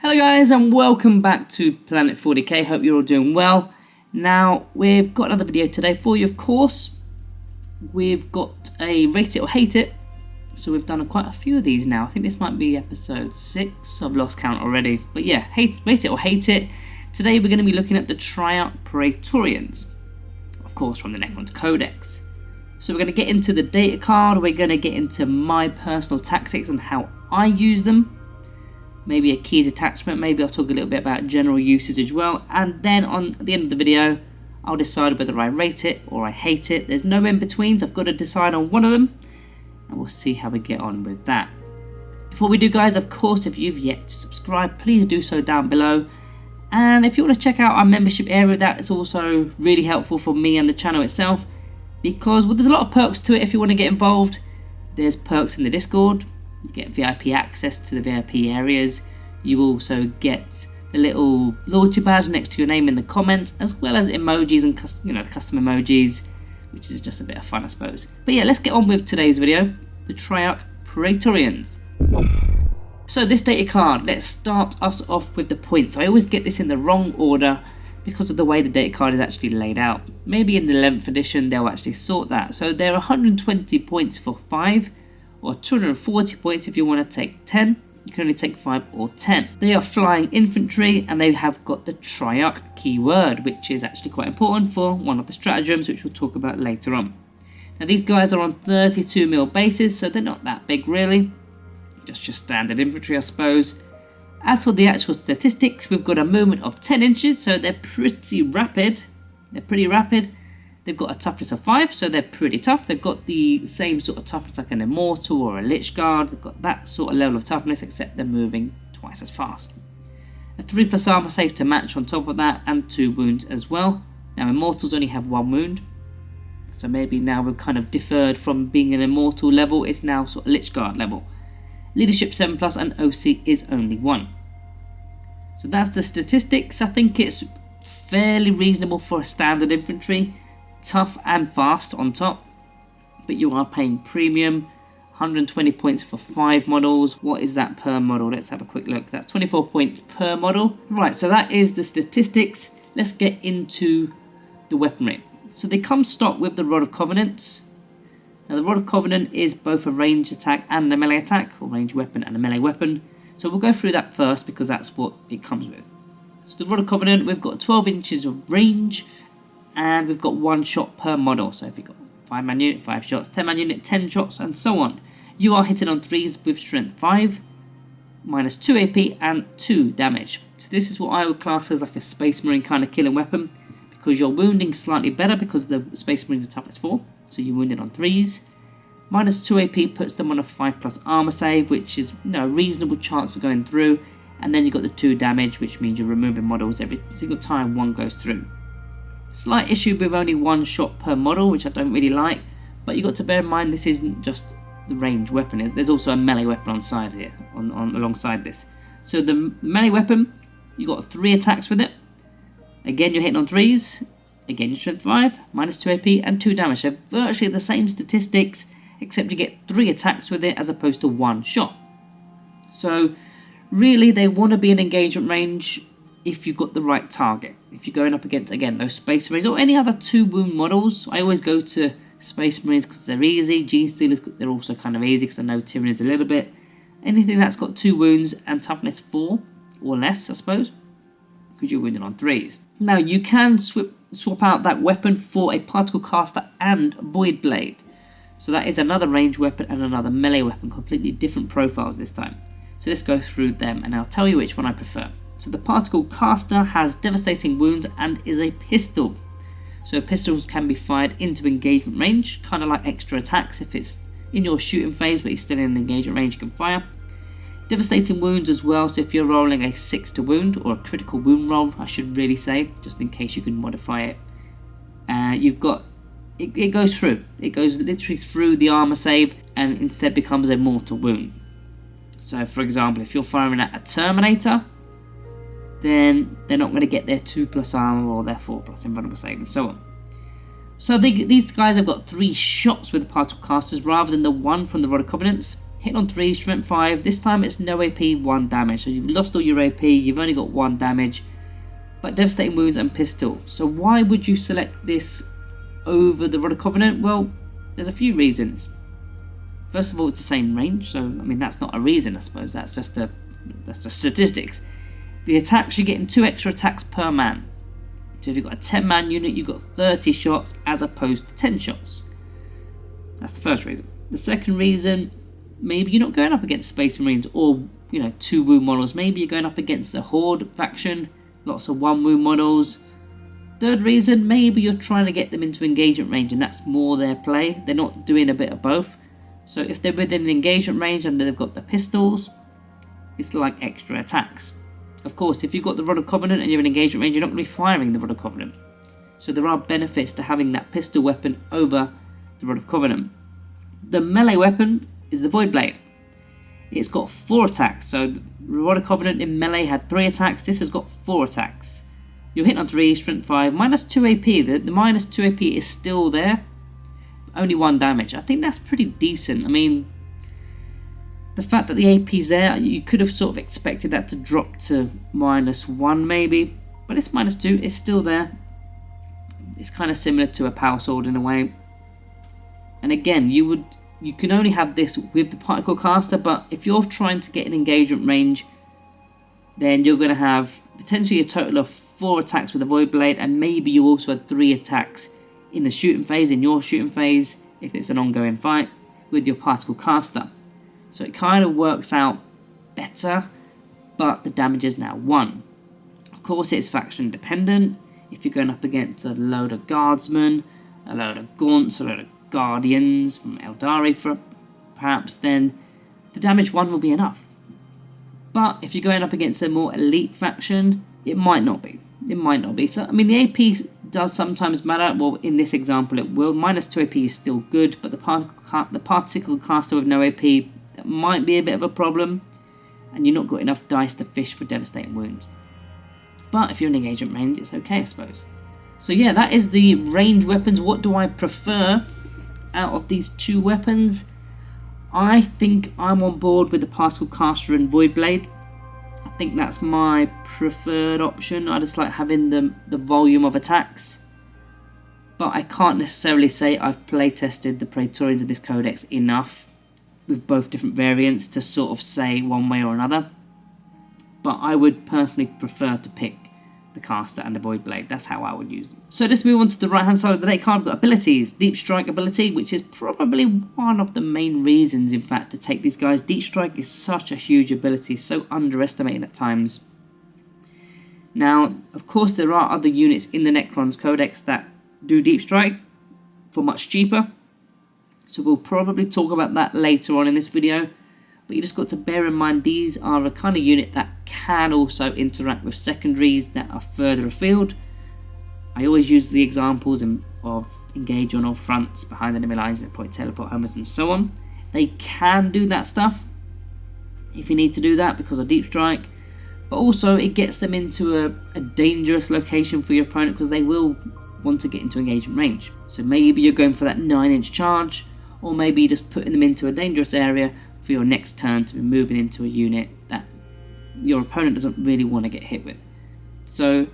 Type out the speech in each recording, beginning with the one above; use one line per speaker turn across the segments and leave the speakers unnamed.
Hello guys and welcome back to Planet 40k, hope you're all doing well. Now we've got another video today for you, of course. We've got a rate it or hate it, so we've done quite a few of these now. I think this might be episode 6, I've lost count already. But yeah, rate it or hate it. Today we're going to be looking at the Triarch Praetorians, of course from the Necrons Codex. So we're going to get into the data card, we're going to get into my personal tactics and how I use them. Maybe a key detachment, maybe I'll talk a little bit about general usage as well, and then at the end of the video I'll decide whether I rate it or I hate it. There's no in-betweens, I've got to decide on one of them and we'll see how we get on with that. Before we do guys, of course, if you've yet to subscribe, please do so down below, and if you want to check out our membership area, that is also really helpful for me and the channel itself, because there's a lot of perks to it. If you want to get involved, there's perks in the Discord. You get VIP access to the VIP areas. You also get the little loyalty badge next to your name in the comments, as well as emojis and the custom emojis, which is just a bit of fun, I suppose. But yeah, let's get on with today's video, the Triarch Praetorians. So this data card, let's start us off with the points. I always get this in the wrong order because of the way the data card is actually laid out. Maybe in the 11th edition they'll actually sort that. So there are 120 points for 5. Or 240 points if you want to take 10. You can only take 5 or 10. They are flying infantry and they have got the Triarch keyword, which is actually quite important for one of the stratagems, which we'll talk about later on. Now these guys are on 32mm bases, so they're not that big really. Just your standard infantry, I suppose. As for the actual statistics, we've got a movement of 10 inches, so they're pretty rapid. They've got a toughness of 5, so they're pretty tough. They've got the same sort of toughness like an Immortal or a Lich Guard. They've got that sort of level of toughness, except they're moving twice as fast. A 3+ armor save to match on top of that, and 2 wounds as well. Now Immortals only have 1 wound, so maybe now we've kind of differed from being an Immortal level. It's now sort of Lich Guard level. Leadership 7+, and OC is only 1. So that's the statistics. I think it's fairly reasonable for a standard infantry. Tough and fast on top, but you are paying premium. 120 points for 5 models. What is that per model? Let's have a quick look. That's 24 points per model. Right, so that is the statistics. Let's get into the weaponry. So they come stock with the Rod of Covenants. Now the Rod of Covenant is both a ranged attack and a melee attack, or ranged weapon and a melee weapon. So we'll go through that first because that's what it comes with. So the Rod of Covenant, we've got 12 inches of range, and we've got 1 shot per model. So if you've got 5-man unit, 5 shots, 10-man unit, 10 shots, and so on. You are hitting on 3s with strength 5, minus 2 AP and 2 damage. So this is what I would class as like a Space Marine kind of killing weapon, because you're wounding slightly better because the Space Marines are toughness 4, so you're wounded on 3s. Minus 2 AP puts them on a 5+ armor save, which is a reasonable chance of going through. And then you've got the 2 damage, which means you're removing models every single time one goes through. Slight issue with only 1 shot per model, which I don't really like, but you've got to bear in mind this isn't just the ranged weapon. There's also a melee weapon on side here, alongside this. So the melee weapon, you've got 3 attacks with it. Again, you're hitting on 3s. Again, you're strength 5, minus 2 AP and 2 damage. So virtually the same statistics, except you get 3 attacks with it as opposed to 1 shot. So really, they want to be in engagement range if you've got the right target. If you're going up against, again, those Space Marines or any other 2 wound models. I always go to Space Marines because they're easy. Genestealers, they're also kind of easy because I know Tyranids a little bit. Anything that's got 2 wounds and toughness 4 or less, I suppose, because you're wounded on 3s. Now you can swap out that weapon for a Particle Caster and Void Blade. So that is another ranged weapon and another melee weapon, completely different profiles this time. So let's go through them and I'll tell you which one I prefer. So the Particle Caster has devastating wounds and is a pistol. So pistols can be fired into engagement range, kind of like extra attacks. If it's in your shooting phase but you're still in engagement range, you can fire. Devastating wounds as well, so if you're rolling a 6 to wound, or a critical wound roll I should really say, just in case you can modify it. You've got, it goes through. It goes literally through the armor save and instead becomes a mortal wound. So for example, if you're firing at a Terminator, then they're not going to get their 2+ armor or their 4+ invulnerable save and so on. So these guys have got 3 shots with the Particle Casters rather than the 1 from the Rod of Covenants. Hit on 3, strength 5. This time it's no AP, 1 damage. So you've lost all your AP, you've only got 1 damage. But devastating wounds and pistol. So why would you select this over the Rod of Covenant? Well, there's a few reasons. First of all, it's the same range. So I mean, that's not a reason, I suppose. That's just statistics. The attacks, you're getting 2 extra attacks per man. So if you've got a 10-man unit, you've got 30 shots as opposed to 10 shots. That's the first reason. The second reason, maybe you're not going up against Space Marines or 2 wound models. Maybe you're going up against a Horde faction, lots of 1 wound models. Third reason, maybe you're trying to get them into engagement range and that's more their play. They're not doing a bit of both. So if they're within an engagement range and they've got the pistols, it's like extra attacks. Of course, if you've got the Rod of Covenant and you're in engagement range, you're not going to be firing the Rod of Covenant. So there are benefits to having that pistol weapon over the Rod of Covenant. The melee weapon is the Void Blade. It's got 4 attacks. So the Rod of Covenant in melee had 3 attacks. This has got 4 attacks. You're hitting on 3, strength 5, minus 2 AP. The minus 2 AP is still there. Only 1 damage. I think that's pretty decent. I mean, the fact that the AP's there, you could have sort of expected that to drop to minus 1 maybe, but it's minus 2, it's still there. It's kind of similar to a power sword in a way. And again, you can only have this with the particle caster, but if you're trying to get an engagement range, then you're going to have potentially a total of 4 attacks with the Void Blade, and maybe you also had 3 attacks in the shooting phase, in your shooting phase, if it's an ongoing fight, with your particle caster. So it kind of works out better, but the damage is now 1. Of course, it's faction dependent. If you're going up against a load of guardsmen, a load of gaunts, a load of guardians from Eldari, perhaps, then the damage 1 will be enough. But if you're going up against a more elite faction, it might not be. It might not be. So, I mean, the AP does sometimes matter. Well, in this example, it will. Minus 2 AP is still good, but the particle caster with no AP, that might be a bit of a problem, and you're not got enough dice to fish for devastating wounds. But if you're in engagement range, it's okay, I suppose. So yeah, that is the ranged weapons. What do I prefer out of these 2 weapons? I think I'm on board with the particle caster and Void Blade. I think that's my preferred option. I just like having the volume of attacks. But I can't necessarily say I've playtested the Praetorians of this codex enough with both different variants to sort of say one way or another. But I would personally prefer to pick the caster and the Void Blade. That's how I would use them. So let's move on to the right hand side of the deck card. We've got abilities. Deep Strike ability, which is probably one of the main reasons, in fact, to take these guys. Deep Strike is such a huge ability, so underestimated at times. Now, of course, there are other units in the Necrons Codex that do Deep Strike for much cheaper. So we'll probably talk about that later on in this video. But you just got to bear in mind these are a kind of unit that can also interact with secondaries that are further afield. I always use the examples of engage on all fronts, behind enemy lines, deploy teleport homers and so on. They can do that stuff if you need to do that because of Deep Strike. But also it gets them into a dangerous location for your opponent because they will want to get into engagement range. So maybe you're going for that 9-inch charge, or maybe you're just putting them into a dangerous area for your next turn to be moving into a unit that your opponent doesn't really want to get hit with. So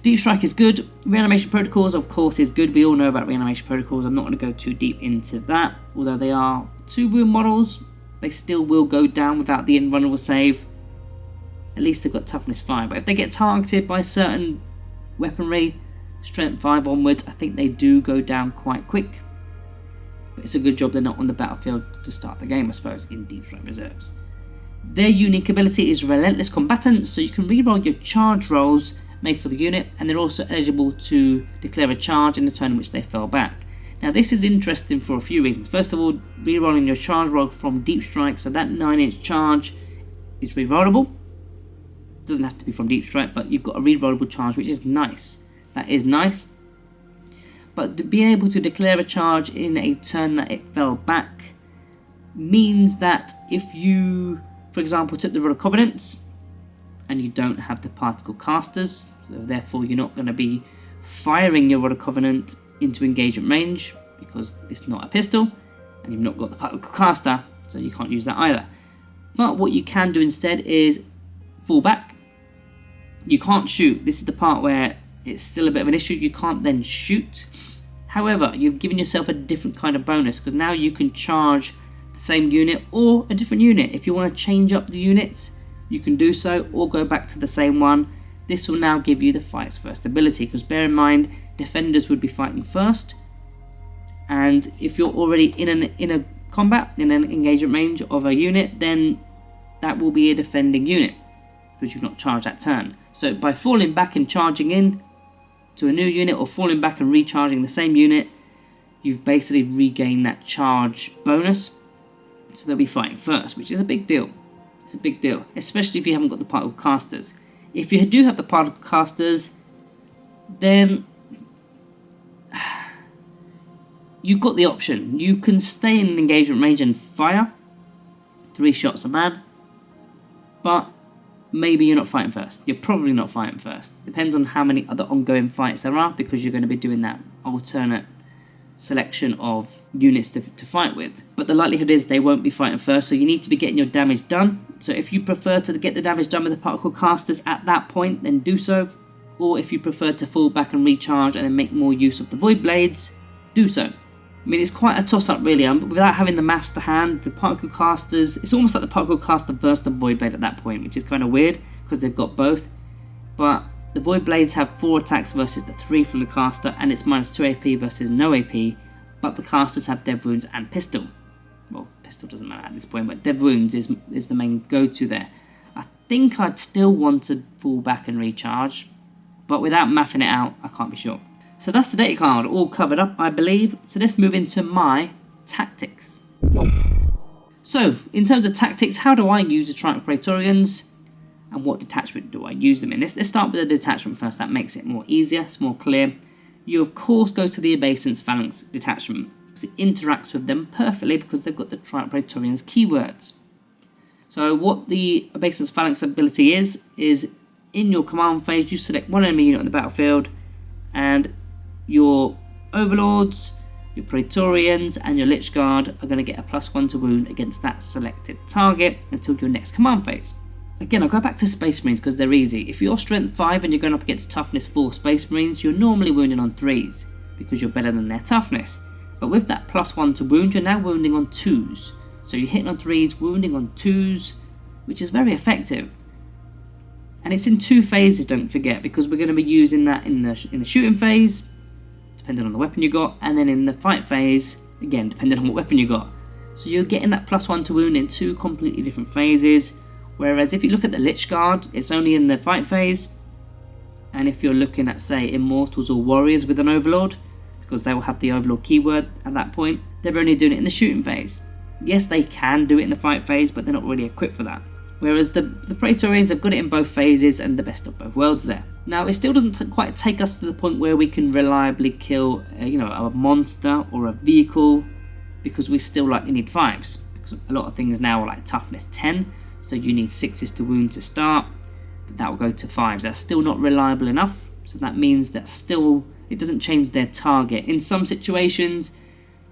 Deep Strike is good. Reanimation Protocols, of course, is good. We all know about Reanimation Protocols. I'm not going to go too deep into that. Although they are 2 wound models, they still will go down without the invulnerable save. At least they've got toughness 5. But if they get targeted by certain weaponry, strength 5 onwards, I think they do go down quite quick. But it's a good job they're not on the battlefield to start the game, I suppose, in Deep Strike Reserves. Their unique ability is Relentless Combatants, so you can reroll your charge rolls made for the unit, and they're also eligible to declare a charge in the turn in which they fell back. Now this is interesting for a few reasons. First of all, rerolling your charge roll from Deep Strike, so that 9-inch charge is rerollable. It doesn't have to be from Deep Strike, but you've got a rerollable charge, which is nice. That is nice. But being able to declare a charge in a turn that it fell back means that if you, for example, took the Rod of Covenants and you don't have the particle casters, so therefore you're not going to be firing your Rod of Covenant into engagement range because it's not a pistol and you've not got the particle caster, so you can't use that either. But what you can do instead is fall back. You can't shoot. This is the part where it's still a bit of an issue. You can't then shoot. However, you've given yourself a different kind of bonus, because now you can charge the same unit or a different unit. If you want to change up the units, you can do so, or go back to the same one. This will now give you the fights first ability, because bear in mind, defenders would be fighting first, and if you're already in a combat, in an engagement range of a unit, then that will be a defending unit, because you've not charged that turn. So by falling back and charging in to a new unit, or falling back and recharging the same unit, you've basically regained that charge bonus, so they'll be fighting first, which is a big deal. It's a big deal, especially if you haven't got the particle casters. If you do have the particle casters, then you've got the option. You can stay in an engagement range and fire 3 shots a man, but maybe you're not fighting first. You're probably not fighting first. Depends on how many other ongoing fights there are, because you're going to be doing that alternate selection of units to fight with. But the likelihood is they won't be fighting first, so you need to be getting your damage done. So if you prefer to get the damage done with the particle casters at that point, then do so. Or if you prefer to fall back and recharge and then make more use of the void blades, do so. I mean, it's quite a toss-up really, without having the maths to hand. The particle casters, it's almost like the particle caster versus the void blade at that point, which is kind of weird because they've got both. But the void blades have 4 attacks versus the 3 from the caster, and it's -2 AP versus no AP. But the casters have dead wounds and pistol. Well, pistol doesn't matter at this point, but dead wounds is the main go-to there. I think I'd still want to fall back and recharge, but without mathing it out, I can't be sure. So that's the data card, all covered up, I believe. So let's move into my tactics. So, in terms of tactics, how do I use the Triarch Praetorians, and what detachment do I use them in? Let's start with the detachment first. That makes it more easier, it's more clear. You of course go to the Obeisance Phalanx detachment, because it interacts with them perfectly because they've got the Triarch Praetorians keywords. So what the Obeisance Phalanx ability is in your command phase, you select one enemy unit on the battlefield, and your Overlords, your Praetorians, and your Lich Guard are going to get a +1 to wound against that selected target until your next command phase. Again, I'll go back to Space Marines because they're easy. If you're Strength 5 and you're going up against Toughness 4 Space Marines, you're normally wounding on 3s because you're better than their Toughness. But with that +1 to wound, you're now wounding on 2s. So you're hitting on 3s, wounding on 2s, which is very effective. And it's in 2 phases, don't forget, because we're going to be using that in the shooting phase, depending on the weapon you got, and then in the fight phase, again, depending on what weapon you got. So you're getting that +1 to wound in 2 completely different phases, whereas if you look at the Lich Guard, it's only in the fight phase, and if you're looking at, say, Immortals or Warriors with an Overlord, because they will have the Overlord keyword at that point, they're only doing it in the shooting phase. Yes, they can do it in the fight phase, but they're not really equipped for that. Whereas the Praetorians have got it in both phases and the best of both worlds there. Now, it still doesn't quite take us to the point where we can reliably kill a monster or a vehicle, because we still likely need 5s. Because a lot of things now are like toughness 10, so you need 6s to wound to start, but that will go to 5s. That's still not reliable enough, so that means that still it doesn't change their target. In some situations,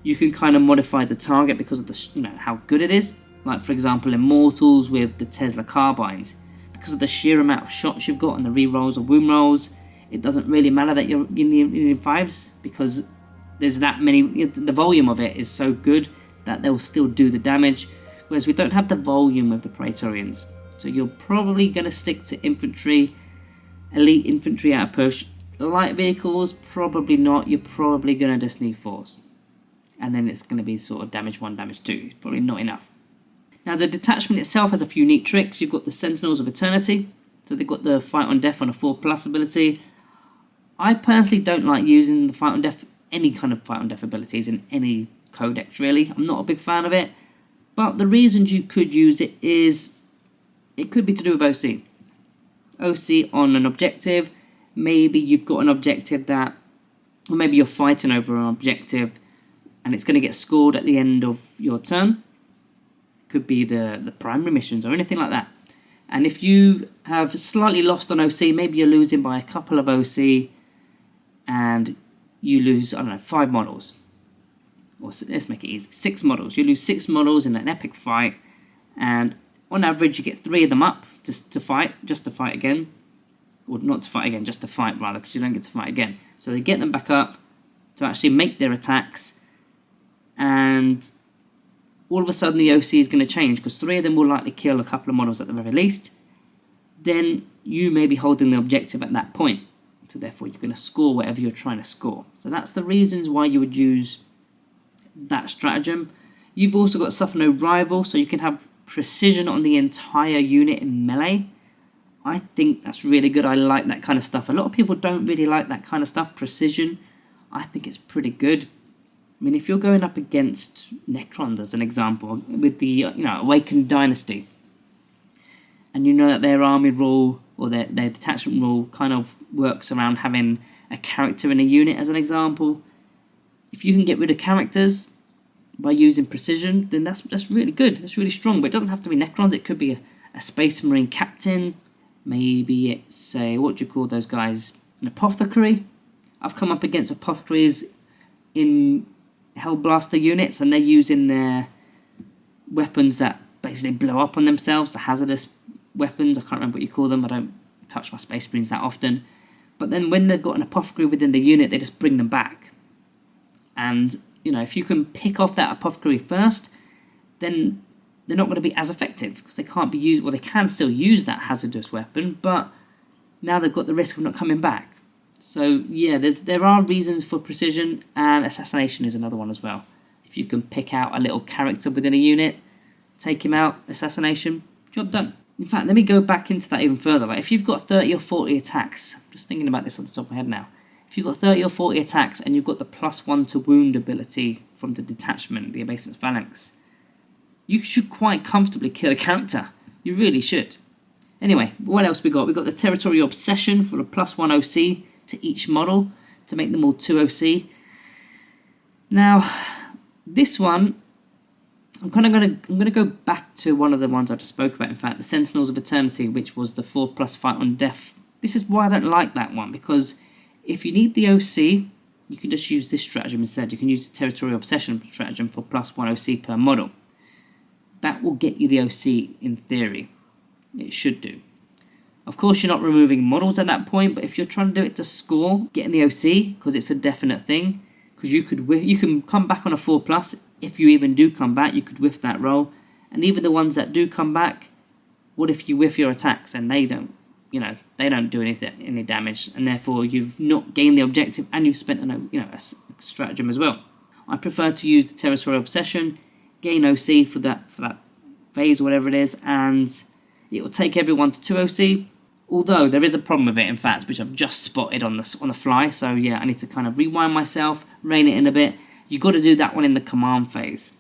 you can kind of modify the target because of the how good it is. Like, for example, Immortals with the Tesla carbines. Because of the sheer amount of shots you've got and the re-rolls or wound rolls, it doesn't really matter that you're in 5s, because there's that many. The volume of it is so good that they'll still do the damage. Whereas we don't have the volume with the Praetorians. So you're probably going to stick to infantry, elite infantry at a push. Light vehicles, probably not. You're probably going to just need 4s. And then it's going to be sort of damage 1, damage 2. It's probably not enough. Now, the detachment itself has a few neat tricks. You've got the Sentinels of Eternity. So they've got the Fight on Death on a 4+ ability. I personally don't like using the Fight on Death, any kind of Fight on Death abilities in any codex, really. I'm not a big fan of it. But the reasons you could use it is, it could be to do with OC. OC on an objective. Maybe you've got an objective that, or maybe you're fighting over an objective and it's going to get scored at the end of your turn. Could be the primary missions or anything like that. And if you have slightly lost on OC, maybe you're losing by a couple of OC and you lose, I don't know, 5 models or let's make it easy, 6 models. You lose 6 models in an epic fight, and on average you get 3 of them up just to fight again. Or not to fight again, just to fight rather, because you don't get to fight again. So they get them back up to actually make their attacks, and all of a sudden the OC is going to change, because 3 of them will likely kill a couple of models at the very least. Then you may be holding the objective at that point, so therefore you're going to score whatever you're trying to score. So that's the reasons why you would use that stratagem. You've also got Suffer No Rival, so you can have precision on the entire unit in melee. I think that's really good. I like that kind of stuff. A lot of people don't really like that kind of stuff, precision. I think it's pretty good. I mean, if you're going up against Necrons, as an example, with the Awakened Dynasty, and you know that their army rule or their detachment rule kind of works around having a character in a unit, as an example. If you can get rid of characters by using precision, then that's really good. That's really strong. But it doesn't have to be Necrons. It could be a Space Marine captain. Maybe it's what do you call those guys? An apothecary. I've come up against apothecaries in Hellblaster units, and they're using their weapons that basically blow up on themselves, the hazardous weapons. I can't remember what you call them. I don't touch my Space Marines that often. But then when they've got an apothecary within the unit, they just bring them back. And, if you can pick off that apothecary first, then they're not going to be as effective, because they can't be used. Well, they can still use that hazardous weapon, but now they've got the risk of not coming back. So yeah, there are reasons for precision, and assassination is another one as well. If you can pick out a little character within a unit, take him out, assassination, job done. In fact, let me go back into that even further. Like if you've got 30 or 40 attacks, I'm just thinking about this on the top of my head now. If you've got 30 or 40 attacks and you've got the +1 to wound ability from the detachment, the Obeisance Phalanx, you should quite comfortably kill a character. You really should. Anyway, what else we got? We got the Territorial Obsession for the +1 OC to each model to make them all 2 OC. Now, this one, I'm gonna go back to one of the ones I just spoke about. In fact, the Sentinels of Eternity, which was the 4+ fight on death. This is why I don't like that one, because if you need the OC, you can just use this stratagem instead. You can use the Territorial Obsession stratagem for +1 OC per model. That will get you the OC in theory. It should do. Of course, you're not removing models at that point, but if you're trying to do it to score, getting the OC, because it's a definite thing, because you can come back on a 4+. If you even do come back, you could whiff that roll. And even the ones that do come back, what if you whiff your attacks and they don't do any damage, and therefore you've not gained the objective and you've spent a stratagem as well. I prefer to use the Territorial Obsession, gain OC for that phase or whatever it is, and it will take everyone to 2 OC. Although there is a problem with it, in fact, which I've just spotted on the fly. So yeah, I need to kind of rewind myself, rein it in a bit. You've got to do that one in the command phase,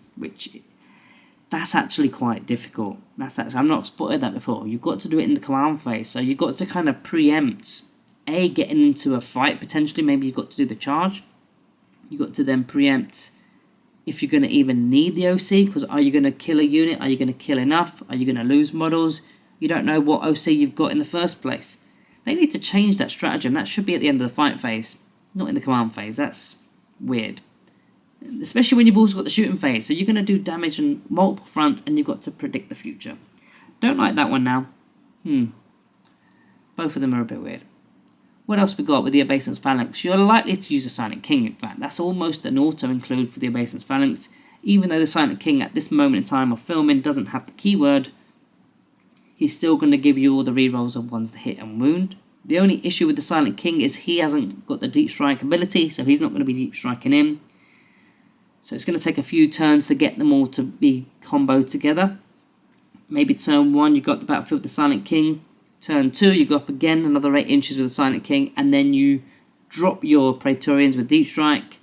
that's actually quite difficult. I've not spotted that before. You've got to do it in the command phase, so you've got to kind of preempt getting into a fight potentially. Maybe you've got to do the charge. You've got to then preempt if you're going to even need the OC, because are you going to kill a unit? Are you going to kill enough? Are you going to lose models? You don't know what OC you've got in the first place. They need to change that stratagem. That should be at the end of the fight phase, not in the command phase. That's weird. Especially when you've also got the shooting phase. So you're going to do damage on multiple fronts and you've got to predict the future. Don't like that one now. Both of them are a bit weird. What else we got with the Obeisance Phalanx? You're likely to use the Silent King, in fact. That's almost an auto-include for the Obeisance Phalanx. Even though the Silent King at this moment in time of filming doesn't have the keyword, he's still going to give you all the rerolls of ones to hit and wound. The only issue with the Silent King is he hasn't got the deep strike ability, so he's not going to be deep striking in. So it's going to take a few turns to get them all to be comboed together. Maybe turn 1 you got the battlefield with the Silent King. Turn 2 you go up again another 8 inches with the Silent King, and then you drop your Praetorians with deep strike,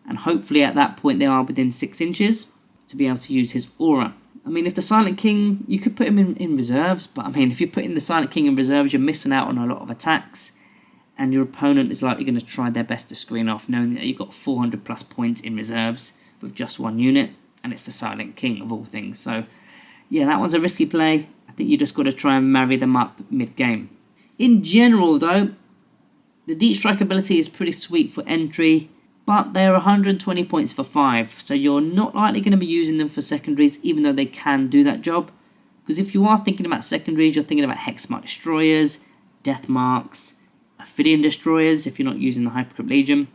and hopefully at that point they are within 6 inches to be able to use his aura. I mean, if the Silent King, you could put him in reserves, but I mean, if you're putting the Silent King in reserves, you're missing out on a lot of attacks, and your opponent is likely going to try their best to screen off, knowing that you've got 400 plus points in reserves with just one unit, and it's the Silent King of all things. So yeah, that one's a risky play. I think you just got to try and marry them up mid-game. In general, though, the deep strike ability is pretty sweet for entry. but they're 120 points for 5, so you're not likely going to be using them for secondaries, even though they can do that job. Because if you are thinking about secondaries, you're thinking about Hexmark Destroyers, Death Marks, Ophidian Destroyers, if you're not using the Hypercrypt Legion,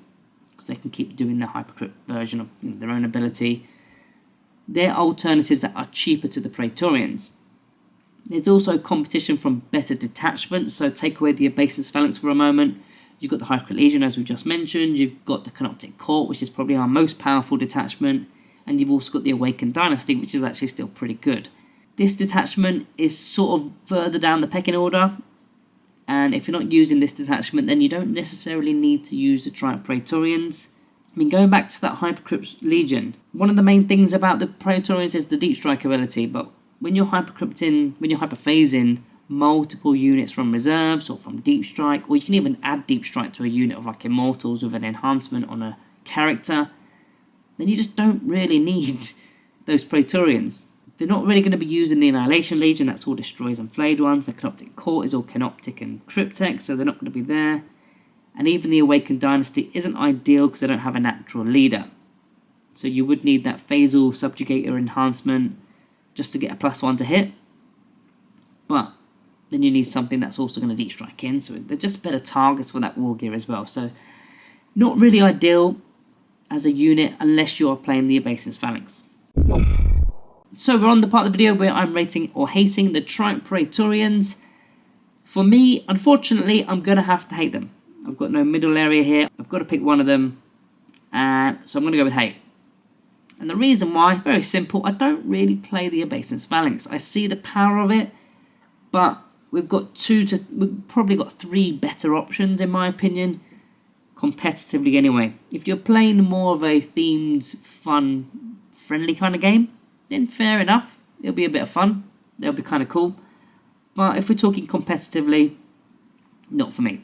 because they can keep doing the Hypercrypt version of their own ability. They're alternatives that are cheaper to the Praetorians. There's also competition from better detachments, so take away the Obeisance Phalanx for a moment. You've got the Hypercrypt Legion, as we just mentioned. You've got the Canoptic Court, which is probably our most powerful detachment. And you've also got the Awakened Dynasty, which is actually still pretty good. This detachment is sort of further down the pecking order. And if you're not using this detachment, then you don't necessarily need to use the Triarch Praetorians. I mean, going back to that Hypercrypt Legion, one of the main things about the Praetorians is the Deep Strike ability. But when you're hyperphasing multiple units from reserves or from Deep Strike, or you can even add Deep Strike to a unit of like Immortals with an enhancement on a character, then you just don't really need those Praetorians. They're not really going to be used in the Annihilation Legion, that's all Destroyers and Flayed ones. The Canoptic Court is all Canoptic and Cryptek, so they're not going to be there. And even the Awakened Dynasty isn't ideal because they don't have a natural leader. So you would need that Phasal Subjugator enhancement just to get a +1 to hit. But then you need something that's also going to Deep Strike in, so they're just better targets for that war gear as well. So not really ideal as a unit unless you're playing the Obeisance Phalanx. So we're on the part of the video where I'm rating or hating the Triarch Praetorians. For me, unfortunately, I'm going to have to hate them. I've got no middle area here. I've got to pick one of them, and so I'm going to go with hate. And the reason why, very simple, I don't really play the Obeisance Phalanx. I see the power of it, but we've probably got 3 better options in my opinion, competitively anyway. If you're playing more of a themed, fun, friendly kind of game, then fair enough, it'll be a bit of fun, it'll be kind of cool. But if we're talking competitively, not for me.